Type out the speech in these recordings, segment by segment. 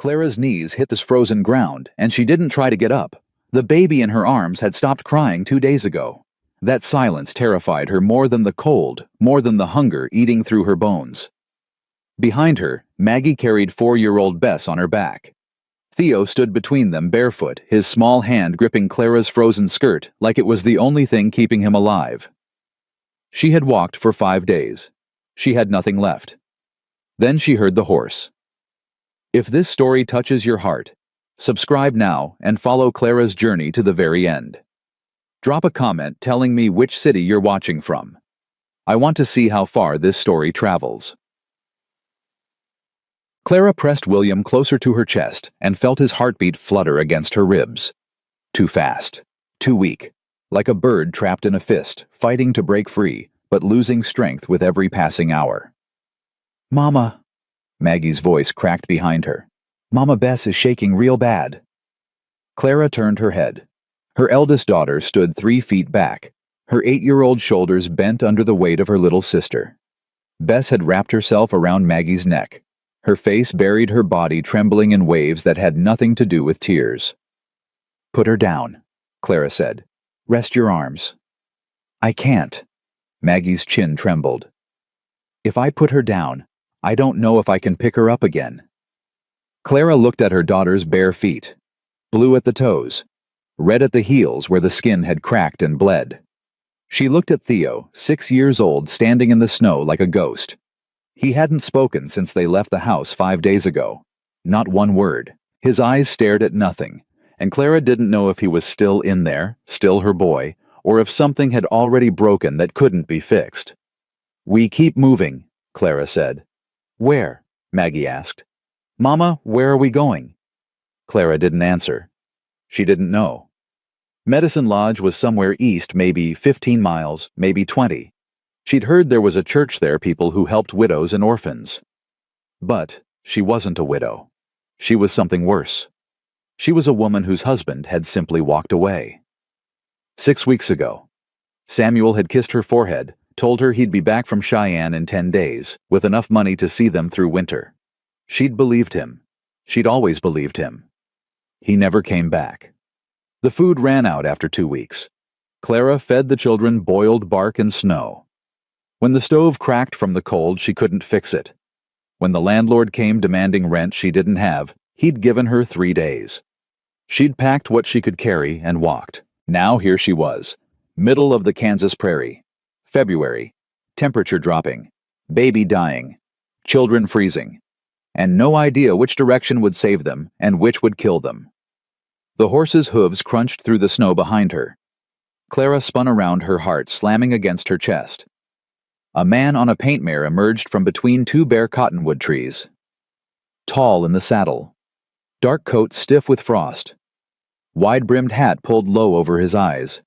Clara's knees hit the frozen ground, and she didn't try to get up. The baby in her arms had stopped crying 2 days ago. That silence terrified her more than the cold, more than the hunger eating through her bones. Behind her, Maggie carried 4-year-old Bess on her back. Theo stood between them barefoot, his small hand gripping Clara's frozen skirt like it was the only thing keeping him alive. She had walked for 5 days. She had nothing left. Then she heard the horse. If this story touches your heart, subscribe now and follow Clara's journey to the very end. Drop a comment telling me which city you're watching from. I want to see how far this story travels. Clara pressed William closer to her chest and felt his heartbeat flutter against her ribs. Too fast, too weak, like a bird trapped in a fist, fighting to break free, but losing strength with every passing hour. "Mama," Maggie's voice cracked behind her. "Mama Bess is shaking real bad." Clara turned her head. Her eldest daughter stood 3 feet back, her 8-year-old shoulders bent under the weight of her little sister. Bess had wrapped herself around Maggie's neck. Her face buried her body, trembling in waves that had nothing to do with tears. "Put her down," Clara said. "Rest your arms." "I can't." Maggie's chin trembled. "If I put her down, I don't know if I can pick her up again." Clara looked at her daughter's bare feet, blue at the toes, red at the heels where the skin had cracked and bled. She looked at Theo, 6 years old, standing in the snow like a ghost. He hadn't spoken since they left the house 5 days ago. Not one word. His eyes stared at nothing, and Clara didn't know if he was still in there, still her boy, or if something had already broken that couldn't be fixed. "We keep moving," Clara said. "Where?" Maggie asked. "Mama, where are we going?" Clara didn't answer. She didn't know. Medicine Lodge was somewhere east, maybe 15 miles, maybe 20. She'd heard there was a church there, people who helped widows and orphans. But she wasn't a widow. She was something worse. She was a woman whose husband had simply walked away. 6 weeks ago, Samuel had kissed her forehead, told her he'd be back from Cheyenne in 10 days, with enough money to see them through winter. She'd believed him. She'd always believed him. He never came back. The food ran out after 2 weeks. Clara fed the children boiled bark and snow. When the stove cracked from the cold, she couldn't fix it. When the landlord came demanding rent she didn't have, he'd given her 3 days. She'd packed what she could carry and walked. Now here she was, middle of the Kansas prairie. February, temperature dropping, baby dying, children freezing, and no idea which direction would save them and which would kill them. The horse's hooves crunched through the snow behind her. Clara spun around, her heart slamming against her chest. A man on a paint mare emerged from between 2 bare cottonwood trees. Tall in the saddle, dark coat stiff with frost, wide-brimmed hat pulled low over his eyes.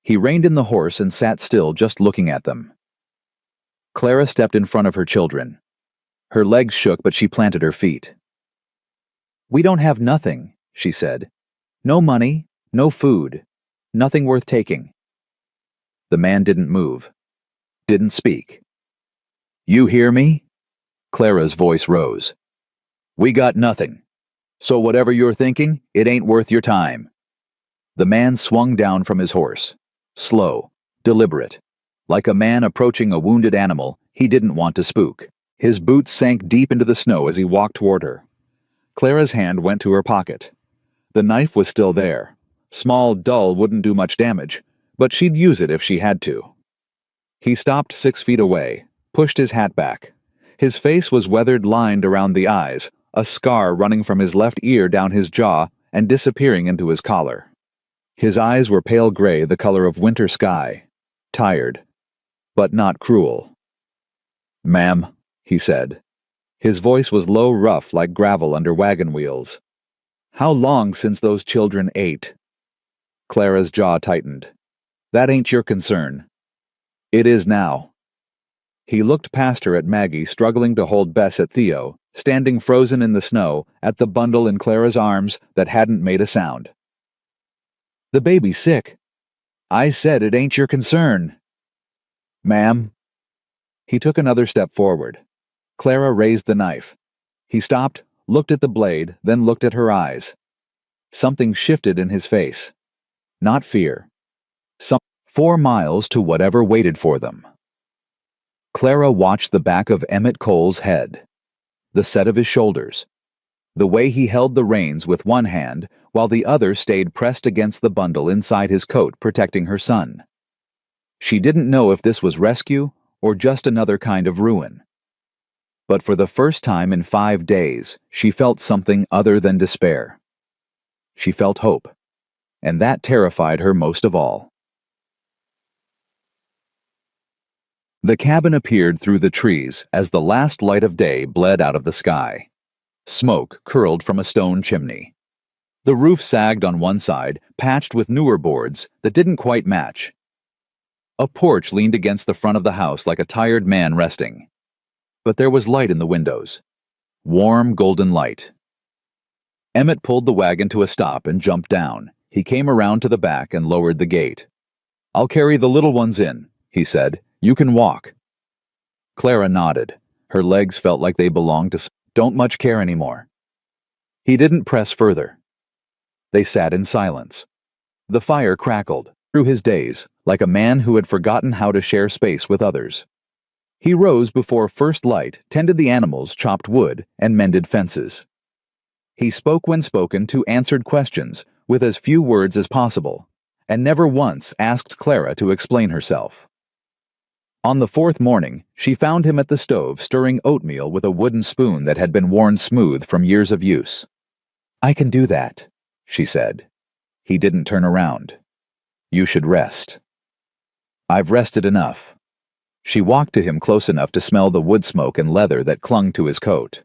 He reined in the horse and sat still, just looking at them. Clara stepped in front of her children. Her legs shook, but she planted her feet. "We don't have nothing," she said. "No money, no food, nothing worth taking." The man didn't move. Didn't speak. "You hear me?" Clara's voice rose. "We got nothing. So whatever you're thinking, it ain't worth your time." The man swung down from his horse. Slow, deliberate. Like a man approaching a wounded animal, he didn't want to spook. His boots sank deep into the snow as he walked toward her. Clara's hand went to her pocket. The knife was still there. Small, dull, wouldn't do much damage, but she'd use it if she had to. He stopped 6 feet away, pushed his hat back. His face was weathered, lined around the eyes, a scar running from his left ear down his jaw and disappearing into his collar. His eyes were pale gray, the color of winter sky, tired, but not cruel. "Ma'am," he said. His voice was low, rough, like gravel under wagon wheels. "How long since those children ate?" Clara's jaw tightened. "That ain't your concern." "It is now." He looked past her at Maggie, struggling to hold Bess, at Theo, standing frozen in the snow, at the bundle in Clara's arms that hadn't made a sound. "The baby's sick." "I said it ain't your concern." "Ma'am." He took another step forward. Clara raised the knife. He stopped, looked at the blade, then looked at her eyes. Something shifted in his face. Not fear. 4 miles to whatever waited for them. Clara watched the back of Emmett Cole's head, the set of his shoulders, the way he held the reins with one hand while the other stayed pressed against the bundle inside his coat protecting her son. She didn't know if this was rescue or just another kind of ruin. But for the first time in 5 days, she felt something other than despair. She felt hope, and that terrified her most of all. The cabin appeared through the trees as the last light of day bled out of the sky. Smoke curled from a stone chimney. The roof sagged on one side, patched with newer boards that didn't quite match. A porch leaned against the front of the house like a tired man resting. But there was light in the windows. Warm, golden light. Emmett pulled the wagon to a stop and jumped down. He came around to the back and lowered the gate. "I'll carry the little ones in," he said. "You can walk." Clara nodded. Her legs felt like they belonged to don't much care anymore. He didn't press further. They sat in silence. The fire crackled through his days, like a man who had forgotten how to share space with others. He rose before first light, tended the animals, chopped wood, and mended fences. He spoke when spoken to, answered questions with as few words as possible, and never once asked Clara to explain herself. On the 4th morning, she found him at the stove stirring oatmeal with a wooden spoon that had been worn smooth from years of use. "I can do that," she said. He didn't turn around. "You should rest." "I've rested enough." She walked to him close enough to smell the wood smoke and leather that clung to his coat.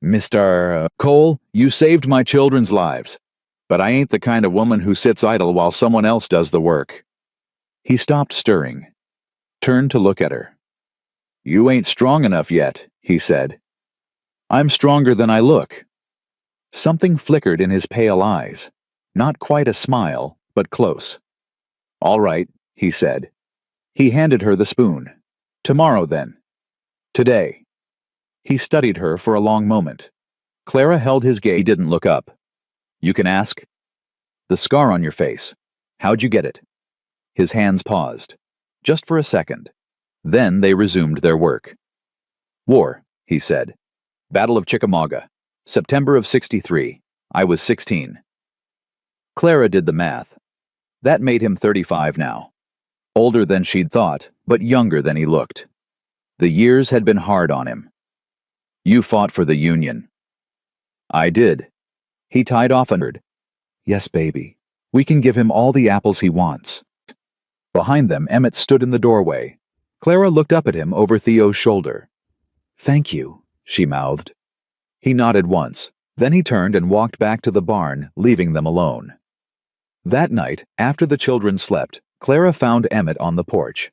"Mr. Cole, you saved my children's lives, but I ain't the kind of woman who sits idle while someone else does the work." He stopped stirring, turned to look at her. "You ain't strong enough yet," he said. "I'm stronger than I look." Something flickered in his pale eyes. Not quite a smile, but close. "All right," he said. He handed her the spoon. "Tomorrow, then." "Today." He studied her for a long moment. Clara held his gaze. He didn't look up. "You can ask." "The scar on your face. How'd you get it?" His hands paused. Just for a second. Then they resumed their work. "War," he said. "Battle of Chickamauga. September of '63. I was 16. Clara did the math. That made him 35 now. Older than she'd thought, but younger than he looked. The years had been hard on him. "You fought for the Union." "I did." He tied off a nerd. "Yes, baby. We can give him all the apples he wants." Behind them, Emmett stood in the doorway. Clara looked up at him over Theo's shoulder. "Thank you," she mouthed. He nodded once. Then he turned and walked back to the barn, leaving them alone. That night, after the children slept, Clara found Emmett on the porch.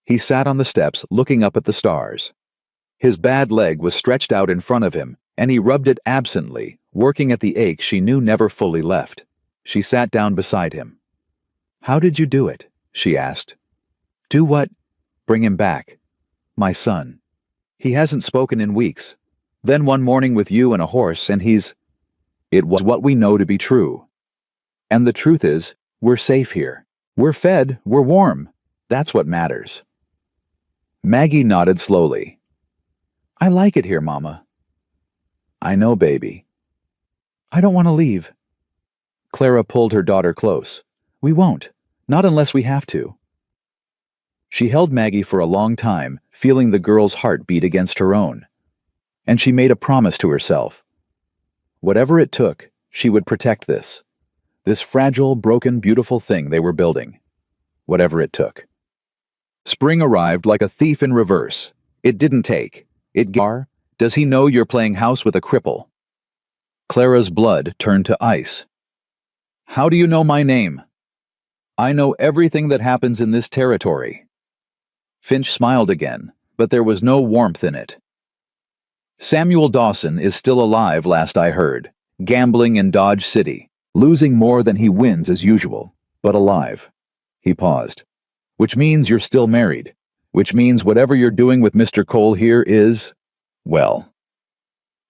He sat on the steps, looking up at the stars. His bad leg was stretched out in front of him, and he rubbed it absently, working at the ache she knew never fully left. She sat down beside him. "How did you do it?" she asked. "Do what?" "Bring him back. My son. He hasn't spoken in weeks. Then one morning with you and a horse, and he's—" "It was what we know to be true. And the truth is, we're safe here. We're fed, we're warm. That's what matters." Maggie nodded slowly. "I like it here, Mama." "I know, baby." "I don't want to leave." Clara pulled her daughter close. "We won't. Not unless we have to." She held Maggie for a long time, feeling the girl's heart beat against her own. And she made a promise to herself. Whatever it took, she would protect this fragile, broken, beautiful thing they were building. Whatever it took. Spring arrived like a thief in reverse. It didn't take. Does he know you're playing house with a cripple?" Clara's blood turned to ice. "How do you know my name?" "I know everything that happens in this territory." Finch smiled again, but there was no warmth in it. "Samuel Dawson is still alive, last I heard, gambling in Dodge City, losing more than he wins as usual, but alive." He paused. "Which means you're still married. Which means whatever you're doing with Mr. Cole here is, well."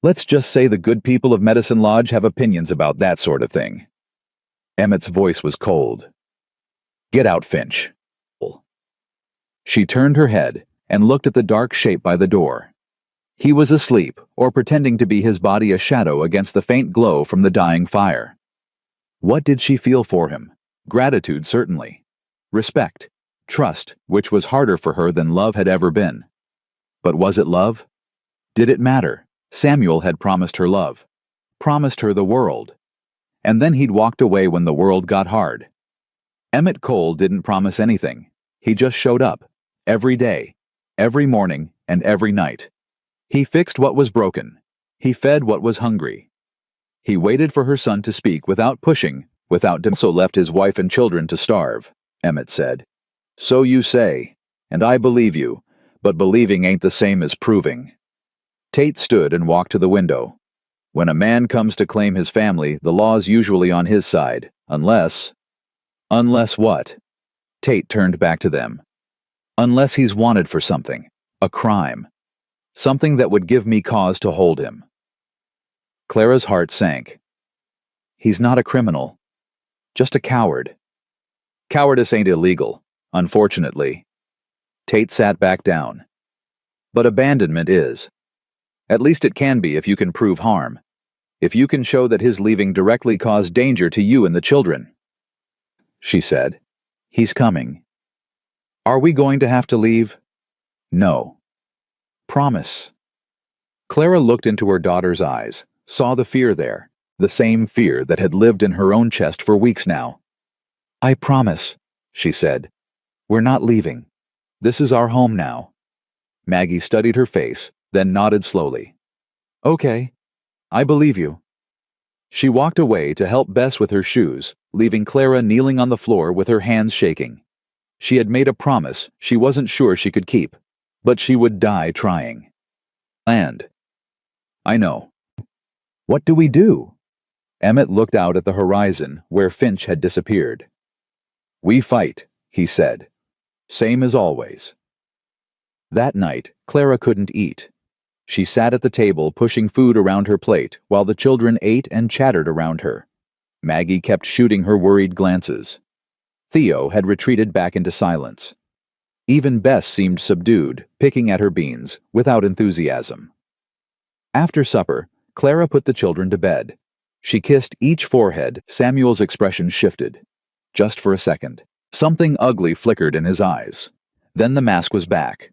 Let's just say the good people of Medicine Lodge have opinions about that sort of thing. Emmett's voice was cold. Get out, Finch. She turned her head and looked at the dark shape by the door. He was asleep, or pretending to be, his body a shadow against the faint glow from the dying fire. What did she feel for him? Gratitude, certainly. Respect. Trust, which was harder for her than love had ever been. But was it love? Did it matter? Samuel had promised her love. Promised her the world. And then he'd walked away when the world got hard. Emmett Cole didn't promise anything. He just showed up. Every day. Every morning and every night. He fixed what was broken. He fed what was hungry. He waited for her son to speak without pushing, without so left his wife and children to starve, Emmett said. So you say, and I believe you, but believing ain't the same as proving. Tate stood and walked to the window. When a man comes to claim his family, the law's usually on his side, unless... Unless what? Tate turned back to them. Unless he's wanted for something, a crime. Something that would give me cause to hold him. Clara's heart sank. He's not a criminal. Just a coward. Cowardice ain't illegal, unfortunately. Tate sat back down. But abandonment is. At least it can be if you can prove harm. If you can show that his leaving directly caused danger to you and the children. She said. He's coming. Are we going to have to leave? No. Promise. Clara looked into her daughter's eyes, saw the fear there, the same fear that had lived in her own chest for weeks now. I promise, she said. We're not leaving. This is our home now. Maggie studied her face, then nodded slowly. Okay. I believe you. She walked away to help Bess with her shoes, leaving Clara kneeling on the floor with her hands shaking. She had made a promise she wasn't sure she could keep, but she would die trying. And I know. What do we do? Emmett looked out at the horizon where Finch had disappeared. We fight, he said. Same as always. That night, Clara couldn't eat. She sat at the table pushing food around her plate while the children ate and chattered around her. Maggie kept shooting her worried glances. Theo had retreated back into silence. Even Bess seemed subdued, picking at her beans, without enthusiasm. After supper, Clara put the children to bed. She kissed each forehead. Samuel's expression shifted. Just for a second. Something ugly flickered in his eyes. Then the mask was back.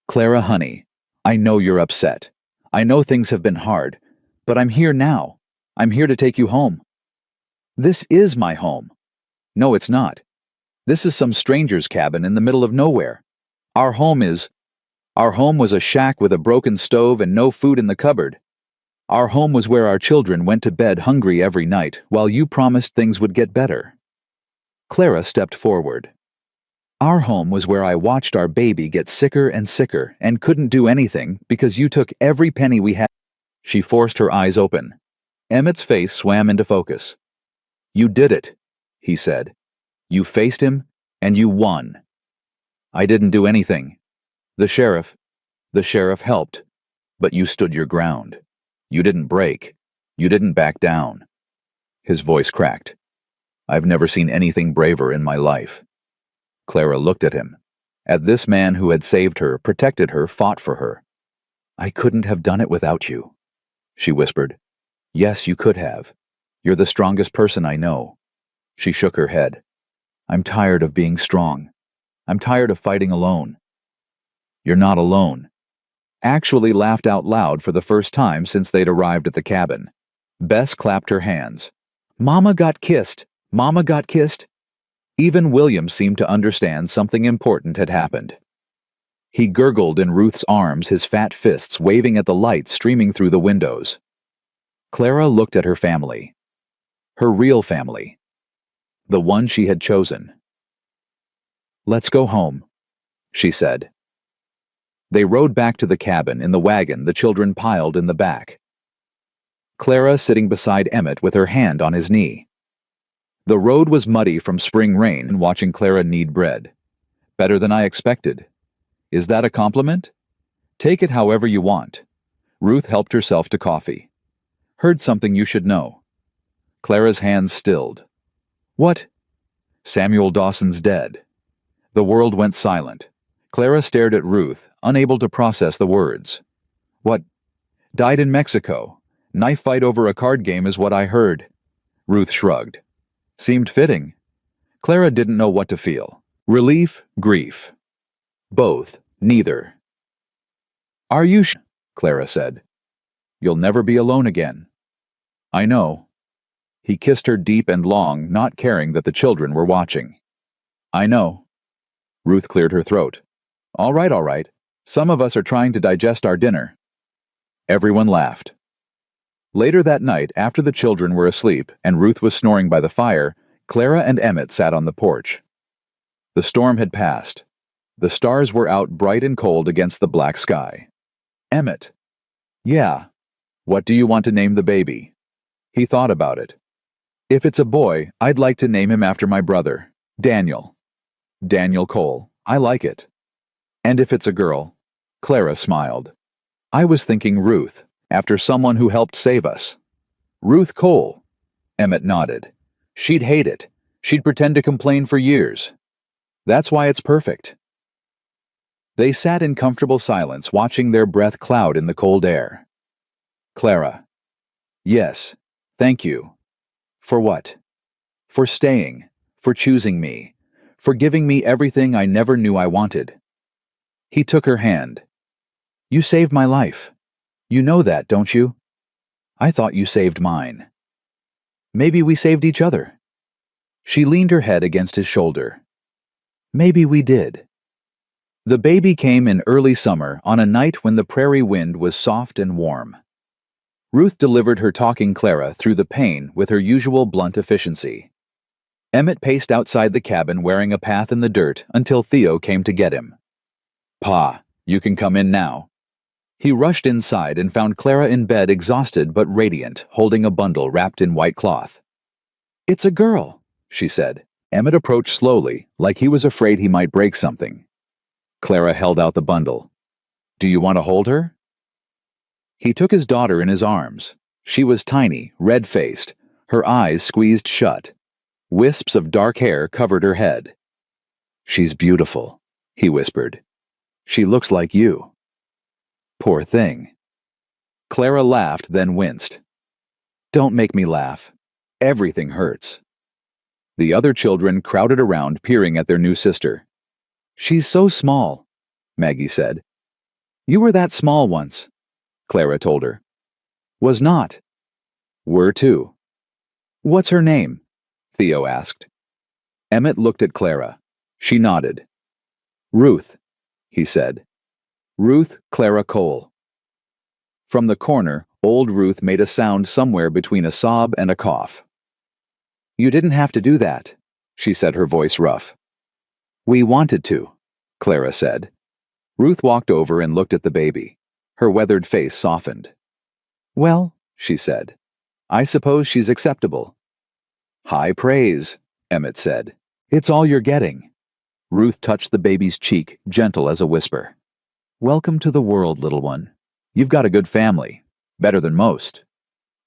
Clara, honey, I know you're upset. I know things have been hard, but I'm here now. I'm here to take you home. This is my home. No, it's not. This is some stranger's cabin in the middle of nowhere. Our home was a shack with a broken stove and no food in the cupboard. Our home was where our children went to bed hungry every night while you promised things would get better. Clara stepped forward. Our home was where I watched our baby get sicker and sicker and couldn't do anything because you took every penny we had. She forced her eyes open. Emmett's face swam into focus. You did it, he said. You faced him, and you won. I didn't do anything. The sheriff helped, but you stood your ground. You didn't break. You didn't back down. His voice cracked. I've never seen anything braver in my life. Clara looked at him. At this man who had saved her, protected her, fought for her. I couldn't have done it without you, she whispered. Yes, you could have. You're the strongest person I know. She shook her head. I'm tired of being strong. I'm tired of fighting alone. You're not alone. Actually laughed out loud for the first time since they'd arrived at the cabin. Bess clapped her hands. Mama got kissed. Mama got kissed. Even William seemed to understand something important had happened. He gurgled in Ruth's arms, his fat fists waving at the light streaming through the windows. Clara looked at her family. Her real family. The one she had chosen. Let's go home, she said. They rode back to the cabin in the wagon the children piled in the back. Clara sitting beside Emmett with her hand on his knee. The road was muddy from spring rain and watching Clara knead bread. Better than I expected. Is that a compliment? Take it however you want. Ruth helped herself to coffee. Heard something you should know. Clara's hands stilled. What? Samuel Dawson's dead. The world went silent. Clara stared at Ruth, unable to process the words. What? Died in Mexico. Knife fight over a card game is what I heard. Ruth shrugged. Seemed fitting. Clara didn't know what to feel. Relief, grief. Both, neither. Are you sure? Clara said. You'll never be alone again. I know. He kissed her deep and long, not caring that the children were watching. I know. Ruth cleared her throat. All right, all right. Some of us are trying to digest our dinner. Everyone laughed. Later that night, after the children were asleep and Ruth was snoring by the fire, Clara and Emmett sat on the porch. The storm had passed. The stars were out bright and cold against the black sky. Emmett. Yeah. What do you want to name the baby? He thought about it. If it's a boy, I'd like to name him after my brother, Daniel. Daniel Cole. I like it. And if it's a girl? Clara smiled. I was thinking Ruth, after someone who helped save us. Ruth Cole. Emmett nodded. She'd hate it. She'd pretend to complain for years. That's why it's perfect. They sat in comfortable silence, watching their breath cloud in the cold air. Clara. Yes, thank you. For what? For staying, for choosing me, for giving me everything I never knew I wanted. He took her hand. You saved my life. You know that, don't you? I thought you saved mine. Maybe we saved each other. She leaned her head against his shoulder. Maybe we did. The baby came in early summer on a night when the prairie wind was soft and warm. Ruth delivered her talking Clara through the pain with her usual blunt efficiency. Emmett paced outside the cabin wearing a path in the dirt until Theo came to get him. Pa, you can come in now. He rushed inside and found Clara in bed, exhausted but radiant, holding a bundle wrapped in white cloth. It's a girl, she said. Emmett approached slowly, like he was afraid he might break something. Clara held out the bundle. Do you want to hold her? He took his daughter in his arms. She was tiny, red-faced, her eyes squeezed shut. Wisps of dark hair covered her head. She's beautiful, he whispered. She looks like you. Poor thing. Clara laughed, then winced. Don't make me laugh. Everything hurts. The other children crowded around, peering at their new sister. She's so small, Maggie said. You were that small once, Clara told her. Was not. Were too. What's her name? Theo asked. Emmett looked at Clara. She nodded. Ruth, he said. Ruth Clara Cole. From the corner, old Ruth made a sound somewhere between a sob and a cough. You didn't have to do that, she said, her voice rough. We wanted to, Clara said. Ruth walked over and looked at the baby. Her weathered face softened. Well, she said, I suppose she's acceptable. High praise, Emmett said. It's all you're getting. Ruth touched the baby's cheek, gentle as a whisper. Welcome to the world, little one. You've got a good family. Better than most.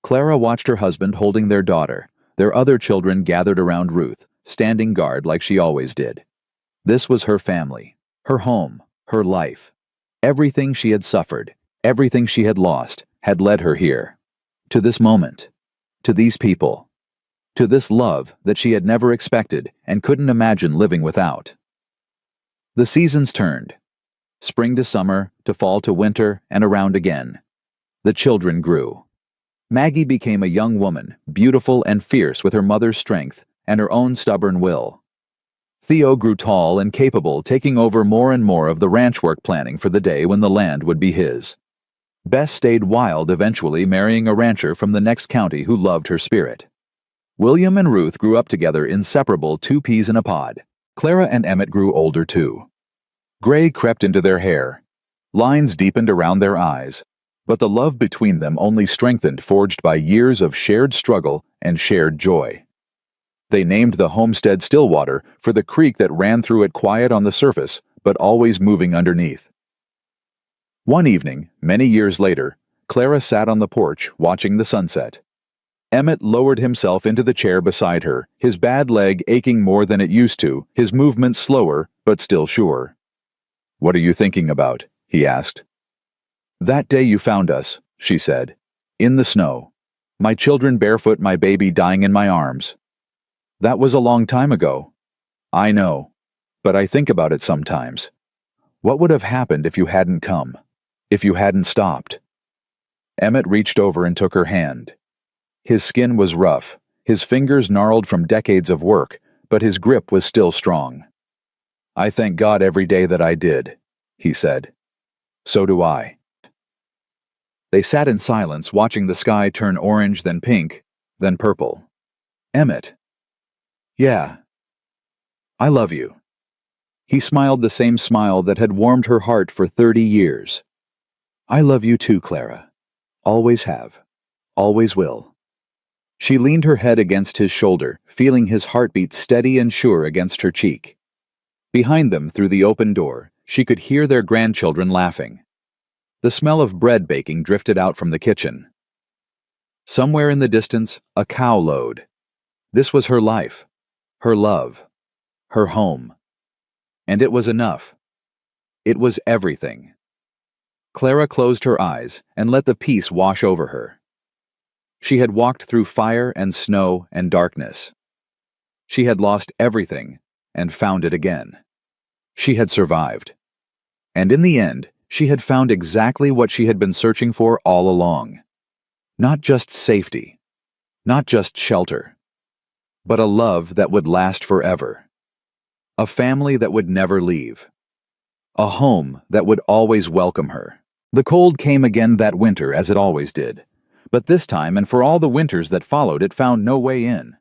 Clara watched her husband holding their daughter. Their other children gathered around Ruth, standing guard like she always did. This was her family, her home, her life. Everything she had suffered, everything she had lost, had led her here. To this moment. To these people. To this love that she had never expected and couldn't imagine living without. The seasons turned. Spring to summer, to fall to winter, and around again. The children grew. Maggie became a young woman, beautiful and fierce with her mother's strength and her own stubborn will. Theo grew tall and capable, taking over more and more of the ranch work, planning for the day when the land would be his. Bess stayed wild, eventually marrying a rancher from the next county who loved her spirit. William and Ruth grew up together, inseparable, two peas in a pod. Clara and Emmett grew older too. Gray crept into their hair. Lines deepened around their eyes. But the love between them only strengthened, forged by years of shared struggle and shared joy. They named the homestead Stillwater for the creek that ran through it, quiet on the surface, but always moving underneath. One evening, many years later, Clara sat on the porch, watching the sunset. Emmett lowered himself into the chair beside her, his bad leg aching more than it used to, his movements slower, but still sure. "What are you thinking about?" he asked. "That day you found us," she said. "In the snow. My children barefoot, my baby dying in my arms. That was a long time ago. I know. But I think about it sometimes. What would have happened if you hadn't come? If you hadn't stopped?" Emmett reached over and took her hand. His skin was rough, his fingers gnarled from decades of work, but his grip was still strong. "I thank God every day that I did," he said. "So do I." They sat in silence, watching the sky turn orange, then pink, then purple. "Emmett." "Yeah. I love you." He smiled the same smile that had warmed her heart for 30 years. "I love you too, Clara. Always have. Always will." She leaned her head against his shoulder, feeling his heartbeat steady and sure against her cheek. Behind them, through the open door, she could hear their grandchildren laughing. The smell of bread baking drifted out from the kitchen. Somewhere in the distance, a cow lowed. This was her life, her love, her home. And it was enough. It was everything. Clara closed her eyes and let the peace wash over her. She had walked through fire and snow and darkness. She had lost everything and found it again. She had survived. And in the end, she had found exactly what she had been searching for all along. Not just safety, not just shelter, but a love that would last forever. A family that would never leave. A home that would always welcome her. The cold came again that winter as it always did. But this time, and for all the winters that followed, it found no way in.